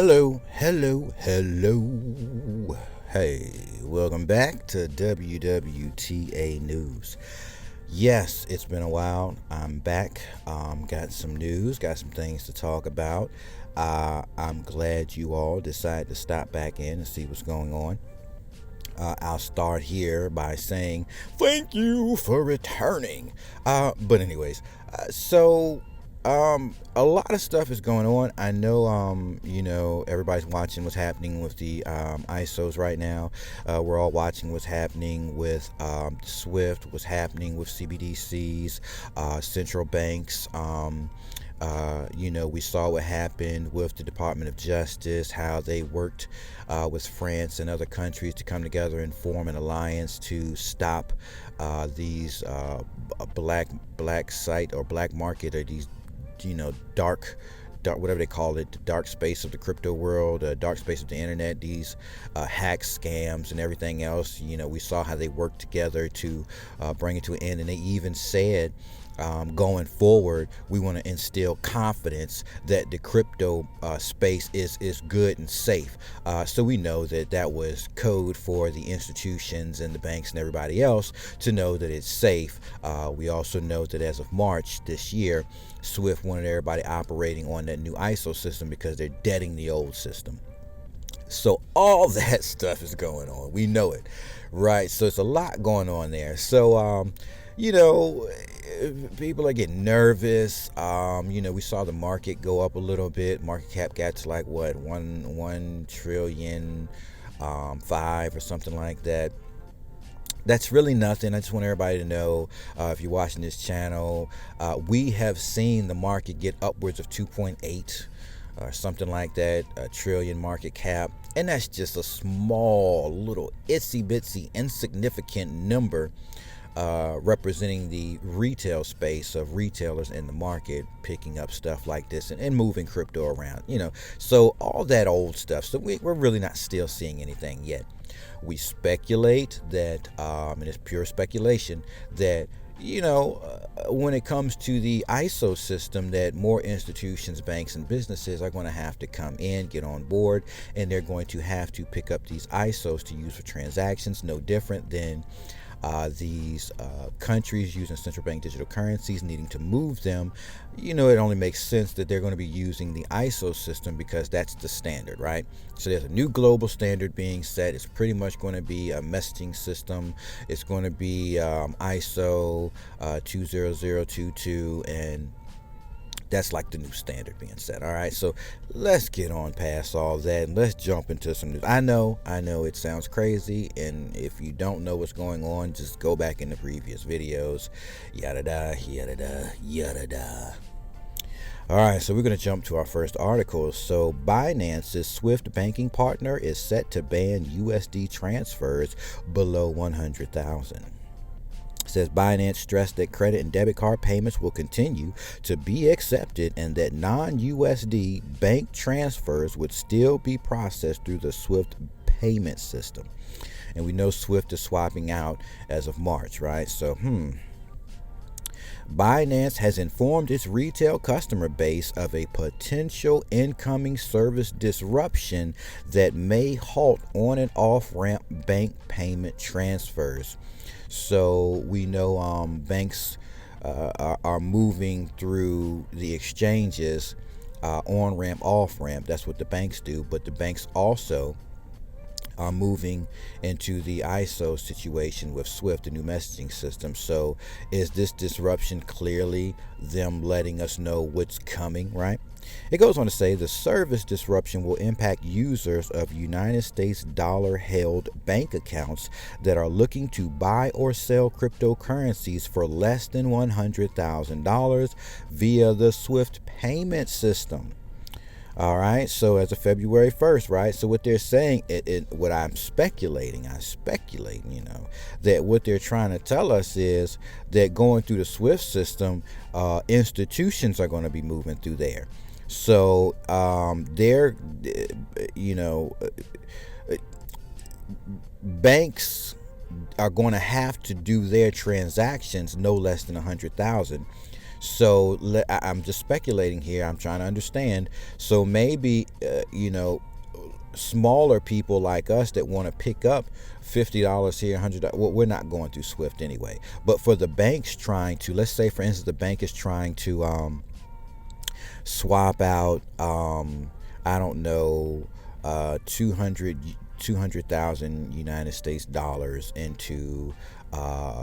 Hello. Hey, welcome back to WWTA News. Yes, it's been a while. I'm back. Got some news, got some things to talk about. I'm glad you all decided to stop back in and see what's going on. I'll start here by saying thank you for returning. But anyways, a lot of stuff is going on. I know, everybody's watching what's happening with the ISOs right now. We're all watching what's happening with SWIFT, what's happening with CBDCs, central banks. We saw what happened with the Department of Justice, how they worked with France and other countries to come together and form an alliance to stop these black site or black market, or these dark whatever they call it, the dark space of the crypto world, dark space of the internet, these hacks, scams, and everything else. We saw how they worked together to bring it to an end, and they even said, going forward, we want to instill confidence that the crypto space is good and safe. So we know that was code for the institutions and the banks and everybody else to know that it's safe. We also know that as of March this year, SWIFT wanted everybody operating on that new ISO system because they're deading the old system. So all that stuff is going on. We know it, right? So it's a lot going on there. So, people are getting nervous. We saw the market go up a little bit. Market cap got to like what, 1 trillion, 5 or something like that. That's really nothing. I just want everybody to know, if you're watching this channel, we have seen the market get upwards of 2.8 or something like that, a trillion market cap. And that's just a small, little, itsy bitsy, insignificant number, representing the retail space of retailers in the market picking up stuff like this and moving crypto around, so all that old stuff. So we're really not still seeing anything yet. We speculate that, and it's pure speculation, that when it comes to the ISO system, that more institutions, banks, and businesses are going to have to come in, get on board, and they're going to have to pick up these ISOs to use for transactions. No different than these countries using central bank digital currencies needing to move them. It only makes sense that they're going to be using the ISO system because that's the standard, right? So there's a new global standard being set. It's pretty much going to be a messaging system. It's going to be ISO 20022, and that's like the new standard being set. All right, so let's get on past all that and let's jump into some news. I know it sounds crazy, and if you don't know what's going on, just go back in the previous videos. Yada da, yada da, yada da. All right, so we're going to jump to our first article. So Binance's SWIFT banking partner is set to ban USD transfers below 100,000. Says Binance stressed that credit and debit card payments will continue to be accepted and that non-USD bank transfers would still be processed through the SWIFT payment system. And we know SWIFT is swapping out as of March, right? So, Binance has informed its retail customer base of a potential incoming service disruption that may halt on and off-ramp bank payment transfers. So we know banks are moving through the exchanges, on-ramp, off-ramp. That's what the banks do. But the banks also are moving into the ISO situation with SWIFT, the new messaging system. So is this disruption clearly them letting us know what's coming, right? It goes on to say the service disruption will impact users of United States dollar-held bank accounts that are looking to buy or sell cryptocurrencies for less than $100,000 via the SWIFT payment system. All right, so as of February 1st, right? So what they're saying, what I speculate, that what they're trying to tell us is that going through the SWIFT system, institutions are going to be moving through there. So banks are going to have to do their transactions no less than 100,000. So I'm just speculating here. I'm trying to understand. So maybe, smaller people like us that want to pick up $50 here, $100. Well, we're not going through Swift anyway. But for the banks trying to, let's say, for instance, the bank is trying to swap out, I don't know, 200,000 United States dollars into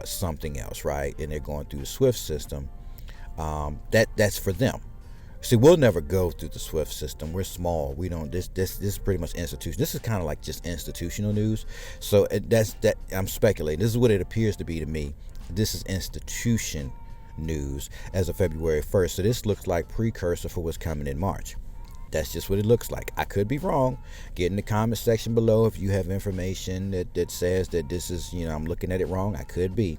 something else, right? And they're going through the Swift system. That's for them. See, we'll never go through the Swift system. We're small. We don't. This is pretty much institution. This is kind of like just institutional news. So that's that. I'm speculating. This is what it appears to be to me. This is institution news as of February 1st. So this looks like precursor for what's coming in March. That's just what it looks like. I could be wrong. Get in the comment section below if you have information that says that this is, I'm looking at it wrong. I could be.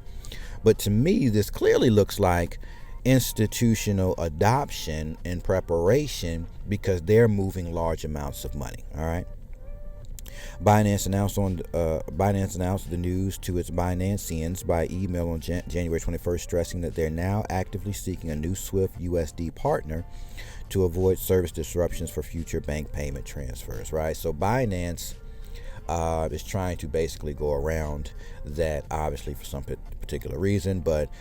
But to me, this clearly looks like institutional adoption and preparation because they're moving large amounts of money. All right. Binance announced the news to its Binanceans by email on January 21st, stressing that they're now actively seeking a new Swift USD partner to avoid service disruptions for future bank payment transfers. Right. So Binance is trying to basically go around that, obviously for some particular reason, but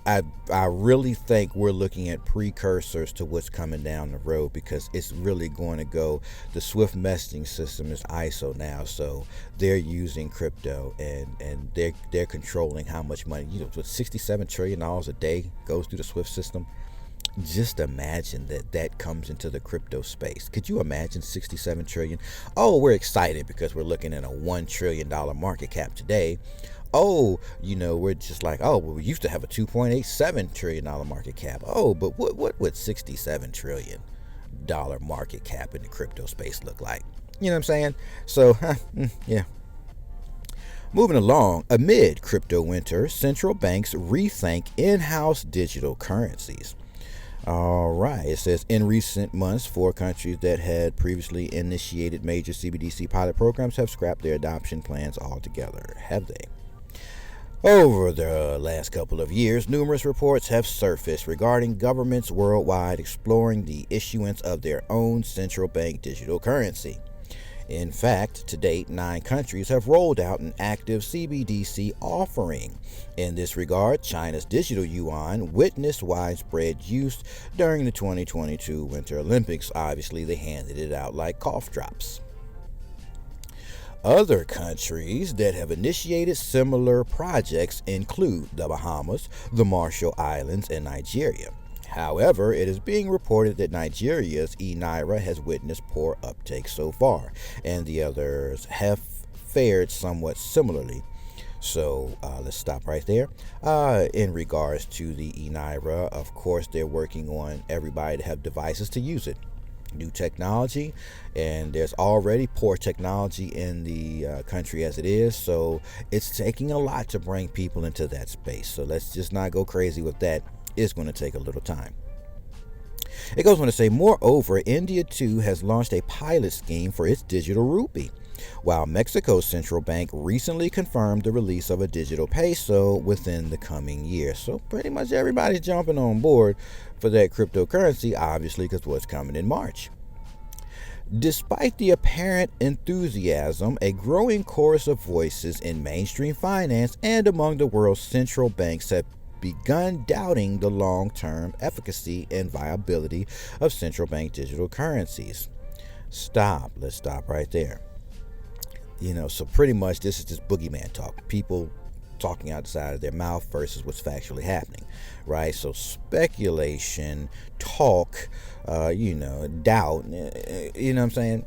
I really think we're looking at precursors to what's coming down the road, because it's really going to go. The Swift messaging system is ISO now, so they're using crypto and they're controlling how much money. With $67 trillion a day goes through the Swift system. Just imagine that comes into the crypto space. Could you imagine 67 trillion? Oh, we're excited because we're looking at a $1 trillion market cap today. Oh, we're just like, oh, well, we used to have a $2.87 trillion market cap. Oh, but what would $67 trillion market cap in the crypto space look like? You know what I'm saying? So, yeah. Moving along, amid crypto winter, central banks rethink in-house digital currencies. All right. It says, in recent months, 4 countries that had previously initiated major CBDC pilot programs have scrapped their adoption plans altogether. Have they? Over the last couple of years, numerous reports have surfaced regarding governments worldwide exploring the issuance of their own central bank digital currency. In fact, to date, 9 countries have rolled out an active CBDC offering. In this regard, China's digital yuan witnessed widespread use during the 2022 Winter Olympics. Obviously, they handed it out like cough drops. Other countries that have initiated similar projects include the Bahamas, the Marshall Islands, and Nigeria. However, it is being reported that Nigeria's e-Naira has witnessed poor uptake so far, and the others have fared somewhat similarly. So let's stop right there. In regards to the e-Naira, of course, they're working on everybody to have devices to use it. New technology, and there's already poor technology in the country as it is, so it's taking a lot to bring people into that space. So let's just not go crazy with that. It's going to take a little time. It goes on to say, moreover, India too has launched a pilot scheme for its digital rupee, while Mexico's central bank recently confirmed the release of a digital peso within the coming year. So pretty much everybody's jumping on board for that cryptocurrency, obviously, because what's coming in March. Despite the apparent enthusiasm, a growing chorus of voices in mainstream finance and among the world's central banks have begun doubting the long-term efficacy and viability of central bank digital currencies. Let's stop right there. So pretty much this is just boogeyman talk. People talking outside of their mouth versus what's factually happening, right? So speculation, talk, doubt, you know what I'm saying?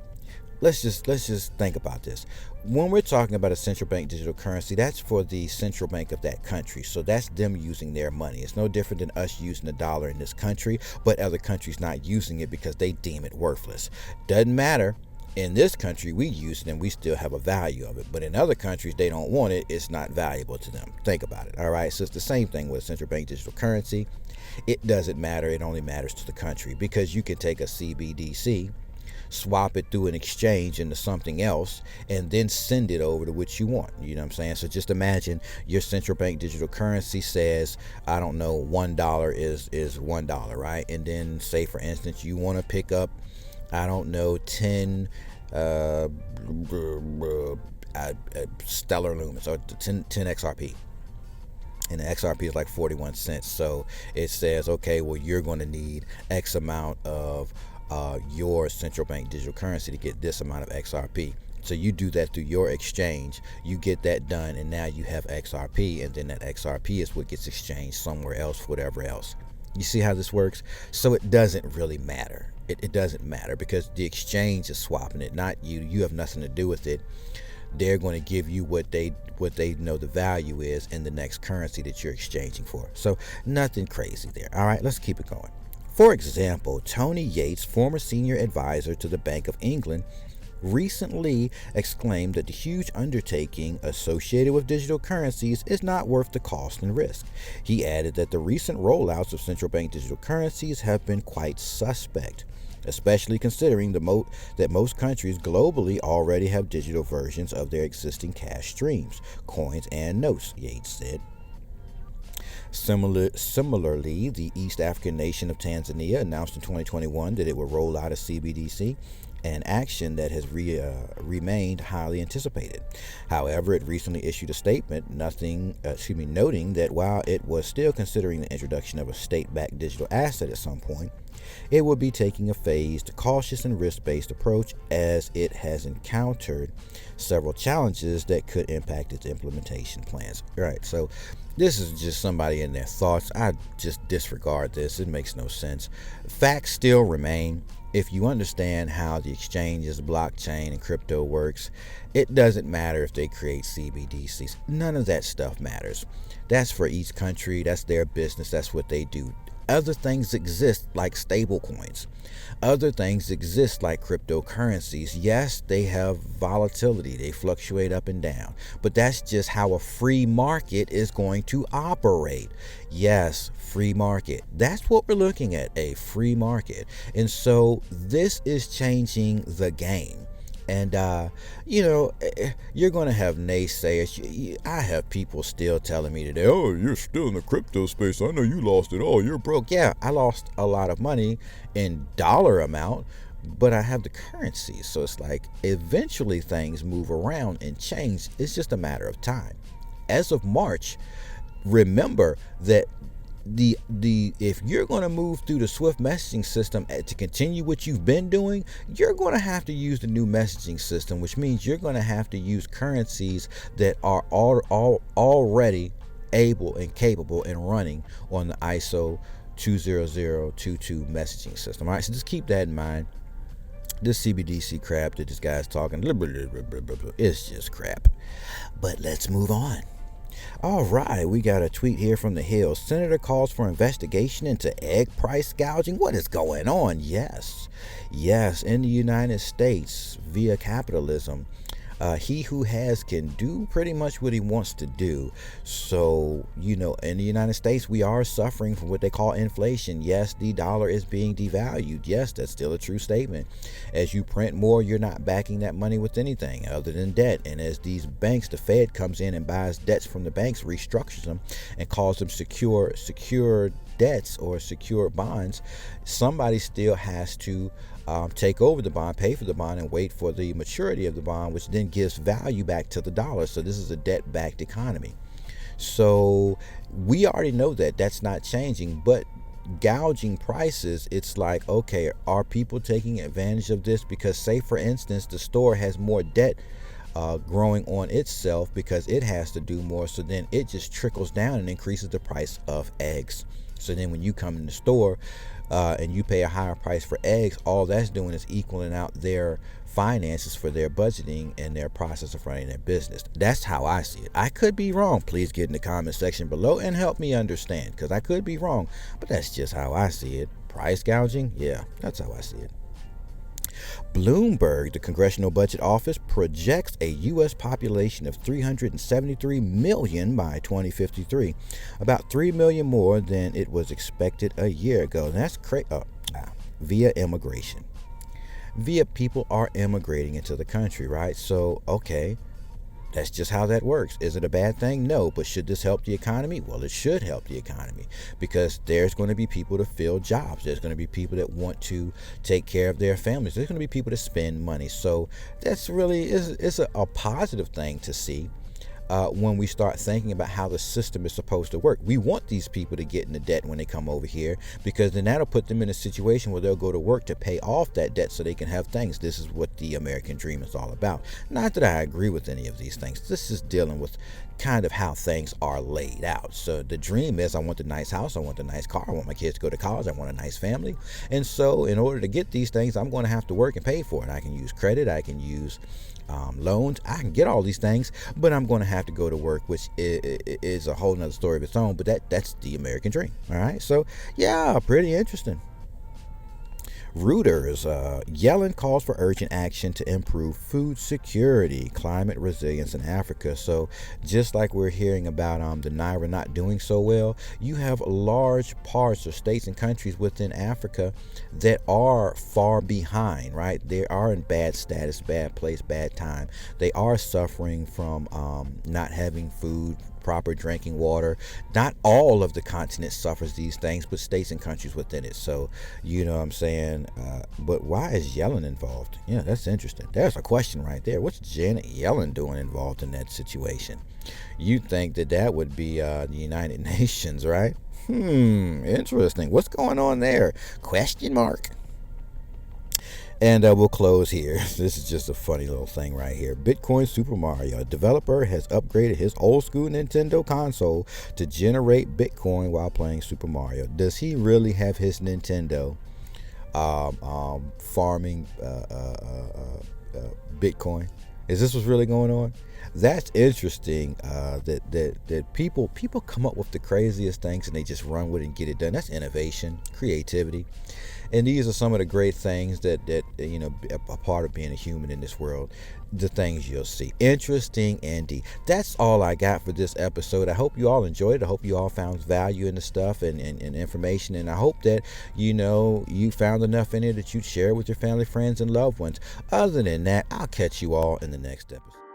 Let's just think about this. When we're talking about a central bank digital currency, that's for the central bank of that country. So that's them using their money. It's no different than us using the dollar in this country, but other countries not using it because they deem it worthless. Doesn't matter. In this country, we use it and we still have a value of it. But in other countries, they don't want it. It's not valuable to them. Think about it. All right. So it's the same thing with central bank digital currency. It doesn't matter. It only matters to the country, because you can take a CBDC swap it through an exchange into something else, and then send it over to what you want. You know what I'm saying? So just imagine your central bank digital currency says, I don't know, $1 is $1, right? And then say, for instance, you want to pick up, I don't know, 10 stellar lumens, or 10 XRP. And the XRP is like 41 cents. So it says, okay, well, you're going to need X amount of your central bank digital currency to get this amount of XRP. So you do that through your exchange, you get that done, and now you have XRP, and then that XRP is what gets exchanged somewhere else, whatever else. You see how this works? So it doesn't really matter. It doesn't matter, because the exchange is swapping it, not you. You have nothing to do with it. They're going to give you what they know the value is in the next currency that you're exchanging for. So nothing crazy there. All right, let's keep it going. For example, Tony Yates, former senior advisor to the Bank of England, recently exclaimed that the huge undertaking associated with digital currencies is not worth the cost and risk. He added that the recent rollouts of central bank digital currencies have been quite suspect, especially considering that most countries globally already have digital versions of their existing cash streams, coins, and notes, Yates said. Similarly, the East African nation of Tanzania announced in 2021 that it would roll out a CBDC, an action that has remained highly anticipated. However, it recently issued a statement noting that while it was still considering the introduction of a state-backed digital asset at some point, it would be taking a phased, cautious, and risk-based approach, as it has encountered several challenges that could impact its implementation plans. Right, so this is just somebody in their thoughts. I just disregard this. It makes no sense. Facts still remain. If you understand how the exchanges, blockchain, and crypto works, it doesn't matter if they create CBDCs. None of that stuff matters. That's for each country. That's their business. That's what they do. Other things exist, like stablecoins. Other things exist, like cryptocurrencies. Yes, they have volatility. They fluctuate up and down. But that's just how a free market is going to operate. Yes, free market. That's what we're looking at, a free market. And so this is changing the game. And, you're going to have naysayers. I have people still telling me today, oh, you're still in the crypto space. I know you lost it all. You're broke. Yeah, I lost a lot of money in dollar amount, but I have the currency. So it's like eventually things move around and change. It's just a matter of time. As of March, remember that if you're going to move through the Swift messaging system to continue what you've been doing, you're going to have to use the new messaging system, which means you're going to have to use currencies that are already able and capable and running on the ISO 20022 messaging system. All right, so just keep that in mind. This CBDC crap that this guy's talking, it's just crap. But let's move on. All right, we got a tweet here from the Hill. Senator calls for investigation into egg price gouging. What is going on? Yes, in the United States, via capitalism, he who has can do pretty much what he wants to do. So, in the United States, we are suffering from what they call inflation. Yes, the dollar is being devalued. Yes, that's still a true statement. As you print more, you're not backing that money with anything other than debt. And as these banks, the Fed comes in and buys debts from the banks, restructures them, and calls them secure debts or secure bonds, somebody still has to take over the bond, pay for the bond, and wait for the maturity of the bond, which then gives value back to the dollar. So this is a debt-backed economy. So we already know that that's not changing, but gouging prices, it's like, okay, are people taking advantage of this? Because say, for instance, the store has more debt growing on itself because it has to do more. So then it just trickles down and increases the price of eggs. So then when you come in the store and you pay a higher price for eggs, all that's doing is equaling out their finances for their budgeting and their process of running their business. That's how I see it. I could be wrong. Please get in the comment section below and help me understand, because I could be wrong, but that's just how I see it. Price gouging? Yeah, that's how I see it. Bloomberg, the Congressional Budget Office, projects a U.S. population of 373 million by 2053, about 3 million more than it was expected a year ago. And that's via immigration. via people are immigrating into the country, right? So, okay, that's just how that works. Is it a bad thing? No. But should this help the economy? Well, it should help the economy, because there's going to be people to fill jobs. There's going to be people that want to take care of their families. There's going to be people to spend money. So that's really is a positive thing to see. When we start thinking about how the system is supposed to work. We want these people to get into debt when they come over here, because then that'll put them in a situation where they'll go to work to pay off that debt so they can have things. This is what the American dream is all about. Not that I agree with any of these things. This is dealing with kind of how things are laid out. So the dream is, I want the nice house, I want the nice car, I want my kids to go to college, I want a nice family. And so in order to get these things, I'm going to have to work and pay for it. I can use credit, I can use loans, I can get all these things, but I'm going to have to go to work, which is a whole nother story of its own. But that's the American dream. All right, so yeah, pretty interesting. Reuters, Yellen calls for urgent action to improve food security, climate resilience in Africa. So just like we're hearing about the Naira not doing so well, you have large parts of states and countries within Africa that are far behind, right? They are in bad status, bad place, bad time. They are suffering from not having food, proper drinking water. Not all of the continent suffers these things, but states and countries within it. So, you know what I'm saying? But why is Yellen involved? Yeah, that's interesting. There's a question right there. What's Janet Yellen doing involved in that situation? You'd think that would be the United Nations, right? Interesting. What's going on there? Question mark. And we'll close here. This is just a funny little thing right here. Bitcoin Super Mario. A developer has upgraded his old school Nintendo console to generate Bitcoin while playing Super Mario. Does he really have his Nintendo farming Bitcoin? Is this what's really going on? That's interesting. That people come up with the craziest things and they just run with it and get it done. That's innovation, creativity. And these are some of the great things that you know, a part of being a human in this world. The things you'll see. Interesting indeed. That's all I got for this episode. I hope you all enjoyed it. I hope you all found value in the stuff and information. And I hope that, you know, you found enough in it that you'd share with your family, friends, and loved ones. Other than that, I'll catch you all in the next episode.